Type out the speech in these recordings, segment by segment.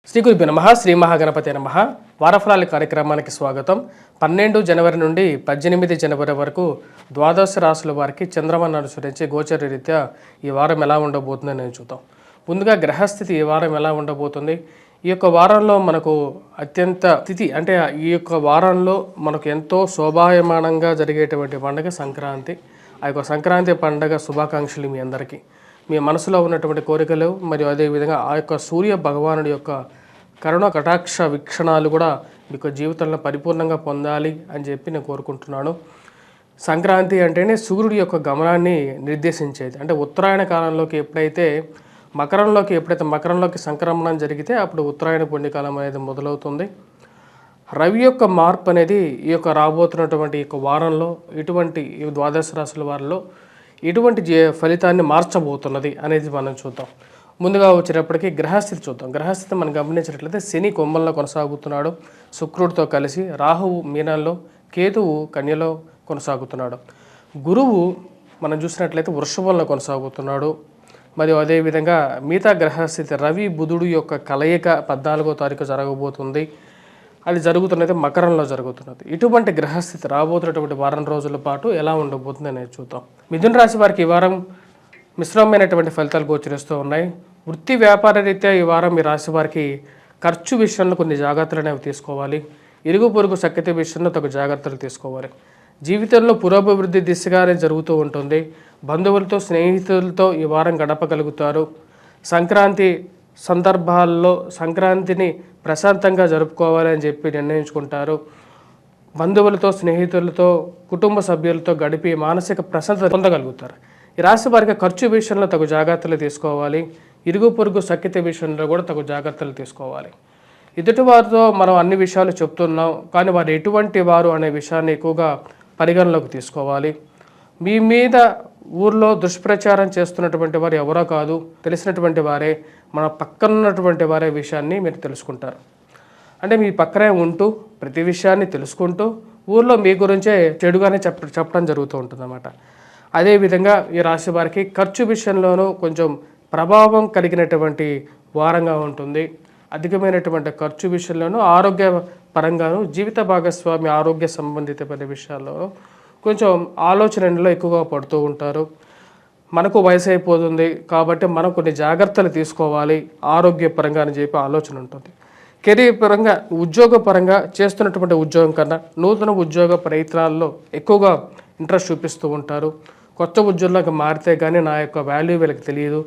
శ్రీ గురుభ్యో నమః. శ్రీ మహాగణపతి నమః. వారఫలాల కార్యక్రమానికి స్వాగతం. 12 జనవరి నుండి 18 జనవరి వరకు ద్వాదశ రాశుల వారికి చంద్రమానం అనుసరించి గోచర రీత్యా ఈ వారం ఎలా ఉండబోతుందో నేను చూద్దాం. ముందుగా గ్రహస్థితి ఈ వారం ఎలా ఉండబోతుంది, ఈ యొక్క వారంలో మనకు అత్యంత స్థితి అంటే ఈ యొక్క వారంలో మనకు ఎంతో శోభాయమానంగా జరిగేటువంటి పండుగ సంక్రాంతి. ఆ యొక్క సంక్రాంతి పండుగ శుభాకాంక్షలు మీ అందరికీ. మీ మనసులో ఉన్నటువంటి కోరికలు మరియు అదేవిధంగా ఆ యొక్క సూర్య భగవానుడి యొక్క కరుణ కటాక్ష వీక్షణాలు కూడా మీకు జీవితంలో పరిపూర్ణంగా పొందాలి అని చెప్పి నేను కోరుకుంటున్నాను. సంక్రాంతి అంటేనే సూర్యుడి యొక్క గమనాన్ని నిర్దేశించేది. అంటే ఉత్తరాయణ కాలంలోకి ఎప్పుడైతే మకరంలోకి సంక్రమణం జరిగితే అప్పుడు ఉత్తరాయణ పుణ్యకాలం అనేది మొదలవుతుంది. రవి యొక్క మార్పు అనేది ఈ యొక్క రాబోతున్నటువంటి ఈ యొక్క వారంలో ఇటువంటి ద్వాదశ రాశుల వారిలో ఎటువంటి ఫలితాన్ని మార్చబోతున్నది అనేది మనం చూద్దాం. ముందుగా వచ్చేటప్పటికి గ్రహస్థితి చూద్దాం. గ్రహస్థితి మనం గమనించినట్లయితే శని కుంభంలో కొనసాగుతున్నాడు శుక్రుడితో కలిసి, రాహువు మీనంలో, కేతువు కన్యలో కొనసాగుతున్నాడు. గురువు మనం చూసినట్లయితే వృషభంలో కొనసాగుతున్నాడు. మరియు అదేవిధంగా మిగతా గ్రహస్థితి రవి బుధుడు యొక్క కలయిక 14వ తారీఖు జరగబోతుంది. అది జరుగుతున్నది మకరంలో జరుగుతున్నది. ఇటువంటి గ్రహస్థితి రాబోతున్నటువంటి వారం రోజుల పాటు ఎలా ఉండబోతుంది అనేది చూద్దాం. మిథున రాశి వారికి ఈ వారం మిశ్రమమైనటువంటి ఫలితాలు గోచరిస్తూ ఉన్నాయి. వృత్తి వ్యాపార రీత్యా ఈ వారం ఈ రాశి వారికి ఖర్చు విషయంలో కొన్ని జాగ్రత్తలు అనేవి తీసుకోవాలి. ఇరుగు పొరుగు సఖ్యత విషయంలో తగు జాగ్రత్తలు తీసుకోవాలి. జీవితంలో పురోభివృద్ధి దిశగానే జరుగుతూ ఉంటుంది. బంధువులతో స్నేహితులతో ఈ వారం గడపగలుగుతారు. సంక్రాంతి సందర్భాల్లో సంక్రాంతిని ప్రశాంతంగా జరుపుకోవాలని చెప్పి నిర్ణయించుకుంటారు. బంధువులతో స్నేహితులతో కుటుంబ సభ్యులతో గడిపి మానసిక ప్రశాంతత పొందగలుగుతారు. ఈ రాశి వారికి ఖర్చు విషయంలో తగు జాగ్రత్తలు తీసుకోవాలి. ఇరుగు పొరుగు సఖ్యత విషయంలో కూడా తగు జాగ్రత్తలు తీసుకోవాలి. ఎదుటి వారితో మనం అన్ని విషయాలు చెప్తున్నాం, కానీ వారు ఎటువంటి వారు అనే విషయాన్ని ఎక్కువగా పరిగణలోకి తీసుకోవాలి. మీ మీద ఊర్లో దుష్ప్రచారం చేస్తున్నటువంటి వారు ఎవరో కాదు, తెలిసినటువంటి వారే, మన పక్కనున్నటువంటి వారే విషయాన్ని మీరు తెలుసుకుంటారు. అంటే మీ పక్కనే ఉంటూ ప్రతి విషయాన్ని తెలుసుకుంటూ ఊర్లో మీ గురించే చెడుగానే చెప్పడం జరుగుతూ ఉంటుందన్నమాట. అదేవిధంగా ఈ రాశి వారికి ఖర్చు విషయంలోనూ కొంచెం ప్రభావం కలిగినటువంటి వారంగా ఉంటుంది. అధికమైనటువంటి ఖర్చు విషయంలోనూ ఆరోగ్య పరంగాను జీవిత భాగస్వామి ఆరోగ్య సంబంధితమైన విషయాల్లో కొంచెం ఆలోచనలో ఎక్కువగా పడుతూ ఉంటారు. మనకు వయసు అయిపోతుంది కాబట్టి మనం కొన్ని జాగ్రత్తలు తీసుకోవాలి ఆరోగ్యపరంగా అని చెప్పి ఆలోచన ఉంటుంది. కెరీర్ పరంగా ఉద్యోగపరంగా చేస్తున్నటువంటి ఉద్యోగం కన్నా నూతన ఉద్యోగ ప్రయత్నాల్లో ఎక్కువగా ఇంట్రెస్ట్ చూపిస్తూ ఉంటారు. కొత్త ఉద్యోగంలోకి మారితే కానీ నా యొక్క వాల్యూ వీళ్ళకి తెలియదు,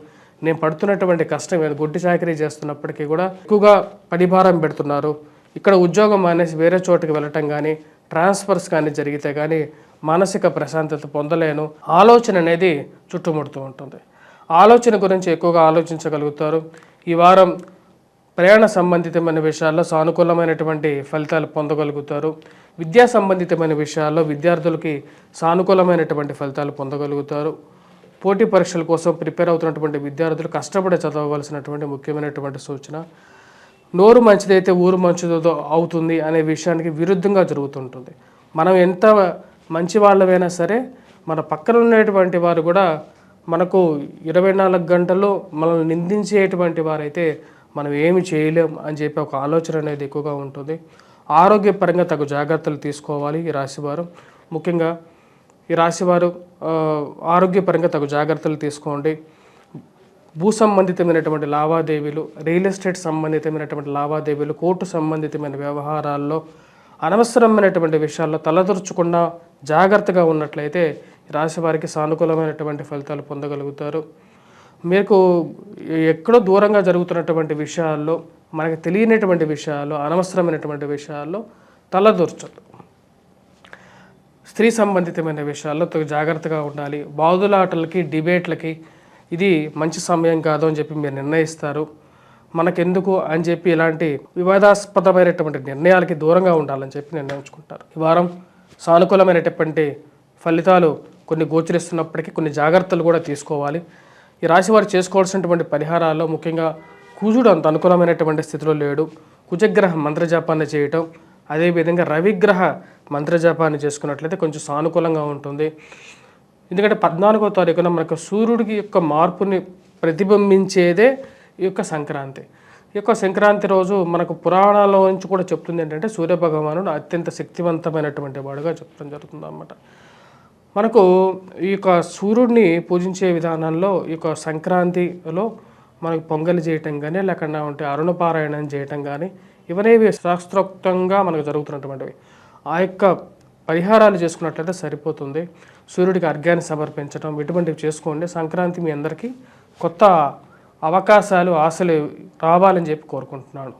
నేను పడుతున్నటువంటి కష్టం గుడ్డి చాకరీ చేస్తున్నప్పటికీ కూడా ఎక్కువగా పడిభారం పెడుతున్నారు. ఇక్కడ ఉద్యోగం అనేసి వేరే చోటుకి వెళ్ళటం కానీ ట్రాన్స్ఫర్స్ కానీ జరిగితే కానీ మానసిక ప్రశాంతత పొందలేను ఆలోచన అనేది చుట్టుముడుతూ ఉంటుంది. ఆలోచన గురించి ఎక్కువగా ఆలోచించగలుగుతారు. ఈ వారం ప్రయాణ సంబంధితమైన విషయాల్లో సానుకూలమైనటువంటి ఫలితాలు పొందగలుగుతారు. విద్యా సంబంధితమైన విషయాల్లో విద్యార్థులకి సానుకూలమైనటువంటి ఫలితాలు పొందగలుగుతారు. పోటీ పరీక్షల కోసం ప్రిపేర్ అవుతున్నటువంటి విద్యార్థులు కష్టపడి చదవవలసినటువంటి ముఖ్యమైనటువంటి సూచన. నోరు మంచిదైతే ఊరు మంచిదో అవుతుంది అనే విషయానికి విరుద్ధంగా జరుగుతుంటుంది. మనం ఎంత మంచి వాళ్ళమైనా సరే మన పక్కన ఉన్నటువంటి వారు కూడా మనకు 24 గంటల్లో మనల్ని నిందించేటువంటి వారైతే మనం ఏమి చేయలేం అని చెప్పి ఒక ఆలోచన అనేది ఎక్కువగా ఉంటుంది. ఆరోగ్యపరంగా తగు జాగ్రత్తలు తీసుకోవాలి ఈ రాశివారు. ముఖ్యంగా ఈ రాశివారు ఆరోగ్యపరంగా తగు జాగ్రత్తలు తీసుకోండి. భూ సంబంధితమైనటువంటి లావాదేవీలు, రియల్ ఎస్టేట్ సంబంధితమైనటువంటి లావాదేవీలు, కోర్టు సంబంధితమైన వ్యవహారాల్లో అనవసరమైనటువంటి విషయాల్లో తలదొరచకుండా జాగ్రత్తగా ఉన్నట్లయితే రాశి వారికి సానుకూలమైనటువంటి ఫలితాలు పొందగలుగుతారు. మీకు ఎక్కడో దూరంగా జరుగుతున్నటువంటి విషయాల్లో, మనకు తెలియనటువంటి విషయాల్లో, అనవసరమైనటువంటి విషయాల్లో తలదొరచదు. స్త్రీ సంబంధితమైన విషయాల్లో జాగ్రత్తగా ఉండాలి. బాదులాటలకి డిబేట్లకి ఇది మంచి సమయం కాదు అని చెప్పి మీరు నిర్ణయిస్తారు. మనకెందుకు అని చెప్పి ఇలాంటి వివాదాస్పదమైనటువంటి నిర్ణయాలకి దూరంగా ఉండాలని చెప్పి నిర్ణయించుకుంటారు. ఈ వారం సానుకూలమైనటువంటి ఫలితాలు కొన్ని గోచరిస్తున్నప్పటికీ కొన్ని జాగ్రత్తలు కూడా తీసుకోవాలి. ఈ రాశి వారు చేసుకోవాల్సినటువంటి పరిహారాల్లో ముఖ్యంగా కుజుడు అంత అనుకూలమైనటువంటి స్థితిలో లేడు. కుజగ్రహ మంత్రజాపాన్ని చేయటం, అదేవిధంగా రవిగ్రహ మంత్రజాపాన్ని చేసుకున్నట్లయితే కొంచెం సానుకూలంగా ఉంటుంది. ఎందుకంటే 14వ తారీఖున మనకు సూర్యుడికి యొక్క మార్పుని ప్రతిబింబించేదే ఈ యొక్క సంక్రాంతి. ఈ ఈ యొక్క సంక్రాంతి రోజు మనకు పురాణాల నుంచి కూడా చెప్తుంది ఏంటంటే సూర్యభగవానుడు అత్యంత శక్తివంతమైనటువంటి వాడుగా చెప్పడం జరుగుతుంది అన్నమాట. మనకు ఈ యొక్క సూర్యుడిని పూజించే విధానంలో ఈ యొక్క సంక్రాంతిలో మనకు పొంగలి చేయటం కానీ, లేకుండా ఉంటే అరుణపారాయణం చేయటం కానీ, ఇవనేవి శాస్త్రోక్తంగా మనకు జరుగుతున్నటువంటివి. ఆ యొక్క పరిహారాలు చేసుకున్నట్లయితే సరిపోతుంది. సూర్యుడికి అర్ఘ్యాన్ని సమర్పించడం ఇటువంటివి చేసుకోండి. సంక్రాంతి మీ అందరికీ కొత్త అవకాశాలు, ఆశలు రావాలని చెప్పి కోరుకుంటున్నాను.